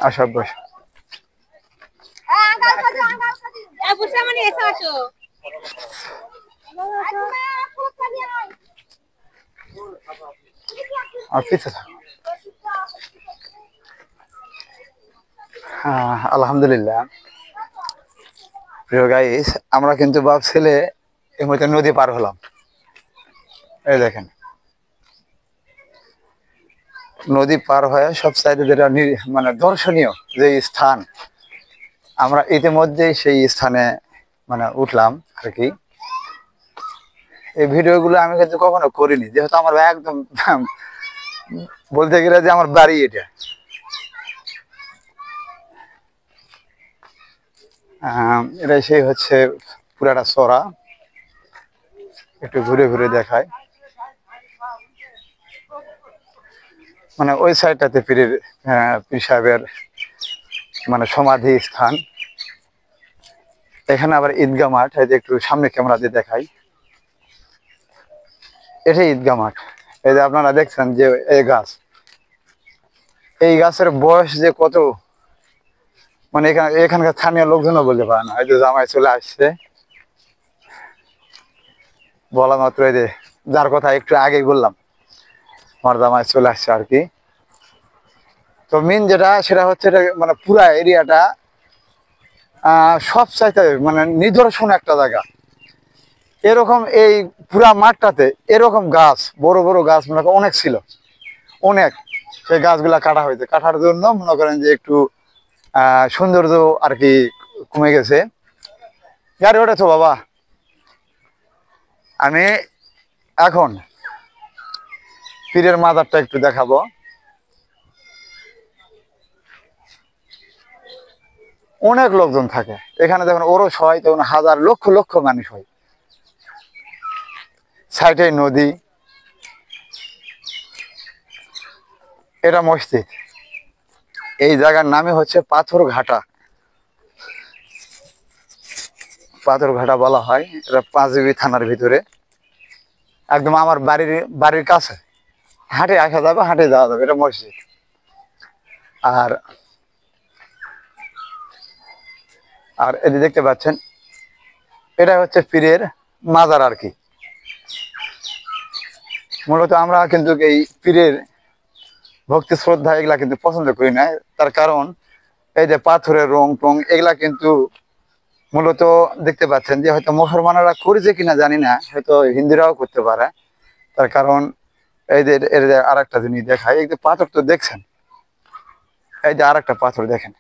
আসো বস। আর পিছে থাকো। আলহামদুলিল্লাহ প্রিয় গাইস, আমরা কিন্তু বাপ ছেলে এই মধ্যে নদী পার হলাম। এই দেখেন, নদী পার হয়ে সব সাইডে যেটা মানে দর্শনীয় যে স্থান, আমরা ইতিমধ্যেই সেই স্থানে মানে উঠলাম আর কি। এই ভিডিওগুলো আমি কিন্তু কখনো করিনি, যেহেতু আমার একদম বলতে গেলে যে আমার বাড়ি এটা। এটাই সেই হচ্ছে পুরাটা চড়া। একটু ঘুরে ঘুরে দেখায়, মানে ওই সাইডটাতে পীর সাহেবের মানে সমাধি স্থান। এখানে আবার ঈদগাহ মাঠ, এই যে একটু সামনে ক্যামেরা দিয়ে দেখাই, এটাই ঈদগাহ মাঠ। এই যে আপনারা দেখছেন যে এই গাছ, এই গাছের বয়স যে কত, মানে এখানকার স্থানীয় লোকজনও বলতে পারে না। এই যে জামাই চলে আসছে বলা মাত্র, এই যে যার কথা একটু আগেই বললাম, আমার জামাই চলে আসছে আর কি। তো মেন যেটা সেটা হচ্ছে, এটা মানে পুরা এরিয়াটা সব চাইতে মানে নিদর্শন একটা জায়গা। এরকম এই পুরা মাঠটাতে এরকম গাছ, বড় বড় গাছ মনে করেন অনেক ছিল, অনেক। সেই গাছগুলা কাটা হয়েছে, কাটার জন্য মনে করেন যে একটু সৌন্দর্য আর কি কমে গেছে। গাড়ি ওঠেছো বাবা? আমি এখন পীরের মাজারটা একটু দেখাবো। অনেক লোকজন থাকে এখানে, যখন ওরস হয় তখন হাজার লক্ষ লক্ষ মানুষ হয়। সাইডে নদী, এটা মসজিদ। এই জায়গার নামে হচ্ছে পাথরঘাটা। পাথরঘাটা বলা হয়, এটা পাঁচবিবি থানার ভিতরে, একদম আমার বাড়ির কাছে। হাঁটে আসা যাবে, হাঁটে যাওয়া যাবে, এটা মসজিদ। আর আর এটি দেখতে পাচ্ছেন, এটা হচ্ছে পীরের মাজার আর কি। মূলত আমরা কিন্তু এই পীরের ভক্তি শ্রদ্ধা এগুলা কিন্তু পছন্দ করি না। তার কারণ এই যে পাথরের রং টং এগুলা কিন্তু মূলত দেখতে পাচ্ছেন যে হয়তো মুসলমানেরা করেছে কিনা জানি না, হয়তো হিন্দুরাও করতে পারে। তার কারণ এই যে এর আর একটা জিনিস দেখায়, এই যে পাথর তো দেখছেন, এই যে আর একটা পাথর দেখেন,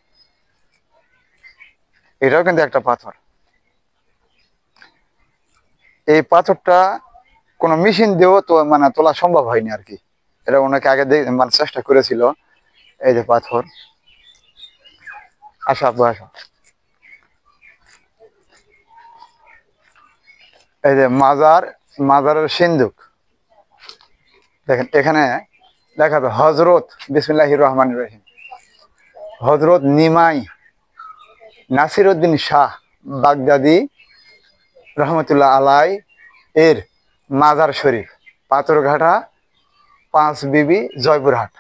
এটাও কিন্তু একটা পাথর। এই পাথরটা কোনো মেশিন দিয়েও তো মানে তোলা সম্ভব হয়নি আর কি। এটা অনেকে আগে মানে চেষ্টা করেছিল। এই যে পাথর, আসো আপু আসো। এই যে মাজারের সিন্ধুক দেখেন, এখানে দেখাবে হজরত বিসমিল্লাহির রহমানির রহিম, হজরত নিমাই নাসিরউদ্দিন শাহ বাগদাদি রহমতুল্লাহ আলাই এর মাজার শরীফ, পাথরঘাটা, পাঁচবিবি, জয়পুরহাট।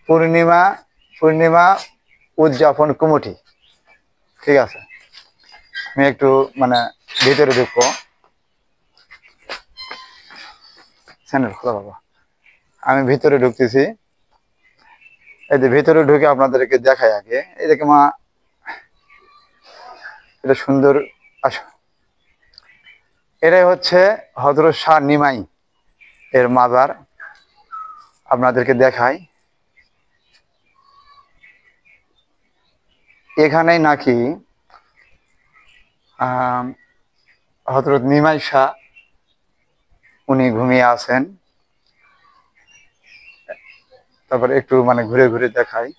পূর্ণিমা পূর্ণিমা উদযাপন কমিটি। ঠিক আছে, আমি একটু মানে ভিতরে ঢুকবো। চ্যানেল খোলা বাবা, আমি ভিতরে ঢুকতেছি। এই যে ভিতরে ঢুকে আপনাদেরকে দেখাই আগে, এই দেখে মা, এটা সুন্দর। আসো, এটাই হচ্ছে হযরত শাহ নিমাই এর মাজার, আপনাদেরকে দেখাই। এখানেই নাকি হযরত নিমাই শাহ উনি ঘুমিয়ে আছেন। তারপর একটু মানে ঘুরে ঘুরে দেখাই।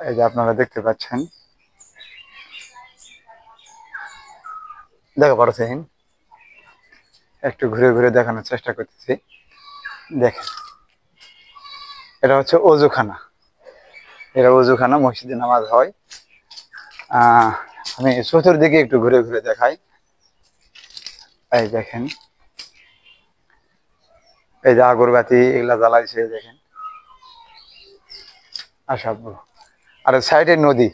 এই যে আপনারা দেখতে পাচ্ছেন, দেখা পাচ্ছেন, একটু ঘুরে ঘুরে দেখানোর চেষ্টা করতেছি। দেখেন, এটা হচ্ছে অজুখানা। এটা অজুখানা, মসজিদে নামাজ হয়। আমি চতুর্দিকে একটু ঘুরে ঘুরে দেখাই। এই দেখেন, এই যে আগরবাতি এগুলা জ্বালাইছে দেখেন। আচ্ছা আব্বু, আর সাইডে নদী,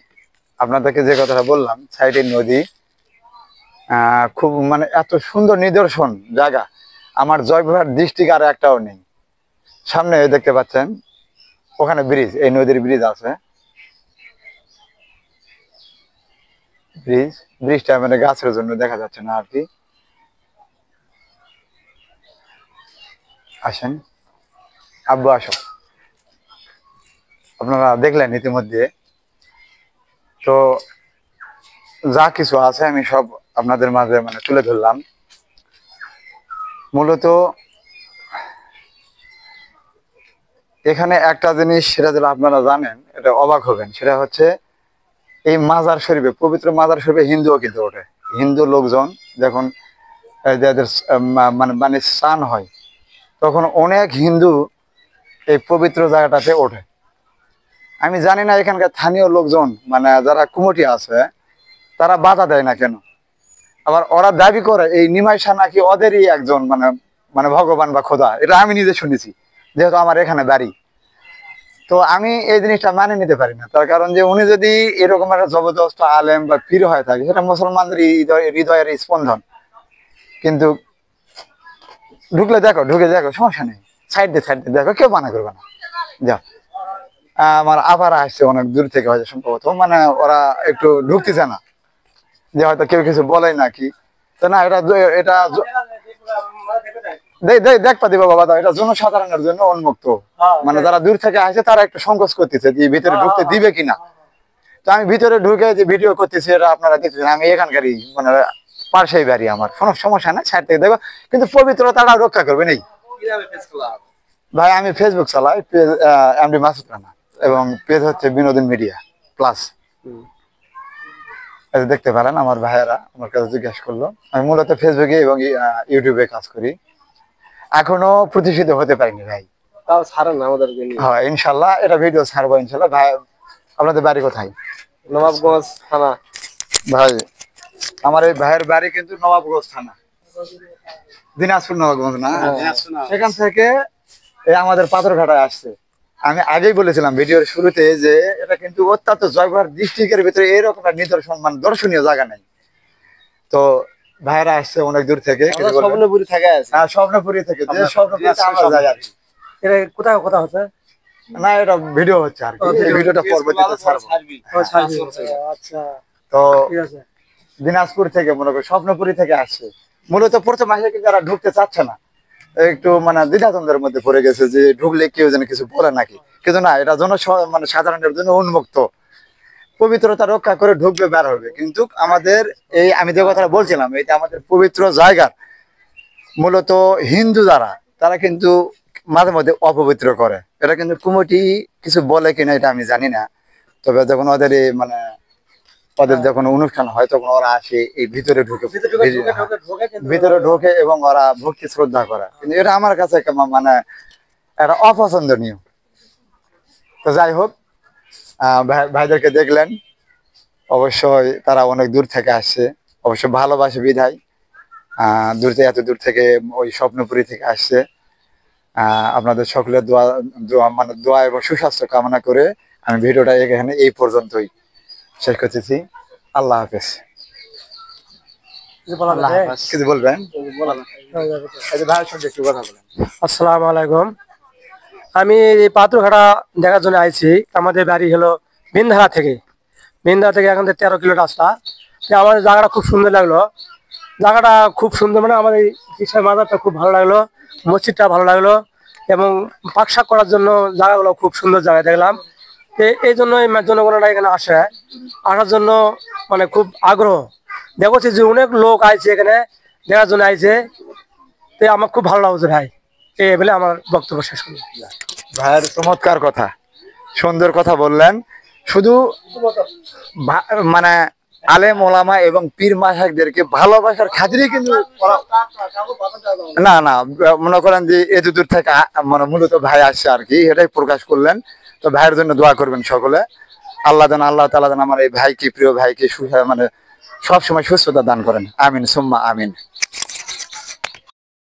আপনাদেরকে যে কথাটা বললাম সাইডে নদী, খুব মানে এত সুন্দর নিদর্শন জায়গা, আমার জয়পুরহাট ডিস্ট্রিক্ট আর একটাও নেই। সামনে দেখতে পাচ্ছেন ওখানে ব্রিজ, এই নদীর ব্রিজ আছে, ব্রিজটা মানে গাছের জন্য দেখা যাচ্ছে না আর কি। আসেন আব্বু, আসো। আপনারা দেখলেন ইতিমধ্যে, তো যা কিছু আছে আমি সব আপনাদের মাঝে মানে তুলে ধরলাম। মূলত এখানে একটা জিনিস, সেটা যেটা আপনারা জানেন, এটা অবাক হবেন, সেটা হচ্ছে এই মাজার শরীফে, পবিত্র মাজার শরীফে হিন্দুও কিন্তু ওঠে। হিন্দু লোকজন যখন যাদের মানে মানে স্নান হয়, তখন অনেক হিন্দু এই পবিত্র জায়গাটাতে ওঠে। আমি জানি না এখানকার স্থানীয় লোকজন মানে যারা কুমটি আছে তারা বাধা দেয় না কেন। আবার ওরা দাবি করে এই নিমাইশা নাকি ওদেরই একজন মানে মানে ভগবান বা খোদা, এটা আমি নিজে শুনেছি, যেহেতু আমার এখানে বাড়ি। তো আমি এই জিনিসটা মানে নিতে পারি না, তার কারণ যে উনি যদি এরকম একটা জবরদস্ত আলেম বা পীর হয়ে থাকে, সেটা মুসলমানদের হৃদয়ের স্পন্দন। কিন্তু ঢুকলে দেখো, ঢুকে দেখো, সমস্যা নেই, সাইড দিয়ে দেখো, কেউ মানা করবে না। যাও, আমার আপারা আসছে অনেক দূর থেকে, হয়তো সম্ভবত মানে ওরা একটু ঢুকতেছে না, যে হয়তো কেউ কিছু বলে নাকি। তো না, এটা এটা দেখবা দিবা বাবা, এটা জনসাধারণের জন্য উন্মুক্ত। মানে যারা দূর থেকে আসে তারা একটু সংকোচ করতেছে যে ভিতরে ঢুকতে দিবে কিনা। তো আমি ভিতরে ঢুকে যে ভিডিও করতেছি, এটা আপনারা দেখতেছেন, আমি এখানকারই মানে পাশেই বাড়ি আমার, কোনো সমস্যা নাই, সাইড থেকে দেখো, কিন্তু পবিত্রতাটা রক্ষা করবে নেই। ভাই আমি ফেসবুক চালাই, পেজ এমডি মাসুদ রানা, এবং পেজ হচ্ছে বিনোদন মিডিয়া প্লাস। দেখতে পারেন, আমার ভাইয়েরা আমার কাছে জিজ্ঞাসা করলো। আমি মূলত ফেসবুকে এবং ইউটিউবে কাজ করি, এখনো প্রতিষ্ঠিত হতে পারিনি ভাই। তাও ছাড়েন না আমাদেরকে নিয়ে। হ্যাঁ ইনশাল্লাহ, এটা ভিডিও ছাড়বো ইনশাল্লাহ। ভাই আপনাদের বাড়ি কোথায়? নবাবগঞ্জ থানা। ভাই আমার এই ভাইয়ের বাড়ি কিন্তু নবাবগঞ্জ থানা, দিনাজপুর নবাবগঞ্জ না। সেখান থেকে এই আমাদের পাথরঘাটায় আসছে। আমি আগেই বলেছিলাম ভিডিওর শুরুতে যে এটা কিন্তু অত্যন্ত জয়পুরহাট ডিস্ট্রিক্টের ভিতরে এরকম একটা নিদর্শন মানে দর্শনীয় জায়গা নেই। তো ভাইরা আসছে অনেক দূর থেকে, স্বপ্নপুরি থেকে আছে। হ্যাঁ স্বপ্নপুরি থেকে, যে স্বপ্নপুরি আমরা যাই আর কি। এটা কোথায় কথা হচ্ছে না, এটা ভিডিও হচ্ছে আর কি, এই ভিডিওটা পরবর্তীতে ছাড়বো। আচ্ছা, তো ঠিক আছে। দিনাজপুর থেকে মনে করি স্বপ্নপুরি থেকে আসছে। মূলত প্রথম মাসে কিন্তু যারা ঢুকতে চাচ্ছে না, একটু মানে দ্বিধাদ্বন্দ্বের মধ্যে পড়ে গেছে যে ঢুকলে কেউ যেন কিছু বলে নাকি। কিন্তু না, এটা মানে সাধারণের জন্য উন্মুক্ত, পবিত্রতা রক্ষা করে ঢুকবে, বের হবে। কিন্তু আমাদের এই আমি যে কথাটা বলছিলাম, এটা আমাদের পবিত্র জায়গার মূলত হিন্দু যারা, তারা কিন্তু মাঝে মধ্যে অপবিত্র করে। এটা কিন্তু কমিটি কিছু বলে কিনা এটা আমি জানি না, তবে যখন ওদের মানে ওদের যখন অনুষ্ঠান হয় তখন ওরা আসে এই ভিতরে ঢুকে, ভিতরে ঢোকে এবং ওরা ভক্তি শ্রদ্ধা করে। কিন্তু এটা আমার কাছে মানে এটা অপছন্দনীয়। তো যাই হোক, ভাইদেরকে দেখলেন, অবশ্যই তারা অনেক দূর থেকে আসছে, অবশ্য ভালোবাসে বিধায় এত দূর থেকে ওই স্বপ্নপুরী থেকে আসছে। আপনাদের সকলের দোয়া মানে দোয়া এবং সুস্বাস্থ্য কামনা করে আমি ভিডিওটা এখানে এই পর্যন্তই শেষ করতেছি। আল্লাহ হাফেজ। কিছু বলবেন? ভাইয়ের সঙ্গে একটু কথা বলেন। আসসালামু আলাইকুম। আমি এই পাথরঘাটা দেখার জন্য আইছি। আমাদের বাড়ি হলো বিন্ধারা থেকে। এখান থেকে 13 কিলো রাস্তা। আমাদের জায়গাটা খুব সুন্দর লাগলো। জায়গাটা খুব সুন্দর, মানে আমাদের এই কৃষ্ণের মাজারটা খুব ভালো লাগলো, মসজিদটা ভালো লাগলো, এবং পাকশাক করার জন্য জায়গাগুলো খুব সুন্দর জায়গায় দেখলাম। এই জন্যই জনগণরা এখানে আসার জন্য মানে খুব আগ্রহ দেখছি যে অনেক লোক আইছে এখানে দেখার জন্য আইছে। তো আমার খুব ভালো লাগছে ভাই, এই বলে আমার বক্তব্য শেষ করলাম। ভাইয়ের চমৎকার কথা, সুন্দর কথা বললেন। শুধু মানে আলেম ওলামা এবং পীর মাশাইখদেরকে ভালোবাসার খাতিরেই কিন্তু না না মনে করেন যে এত দূর থেকে মানে মূলত ভাই আসছে আর কি, এটাই প্রকাশ করলেন। তো ভাইয়ের জন্য দোয়া করবেন সকলে। আল্লাহ তাআলা যেন আমার এই ভাইকে, প্রিয় ভাইকে মানে সবসময় সুস্থতা দান করেন। আমিন সুম্মা আমিন।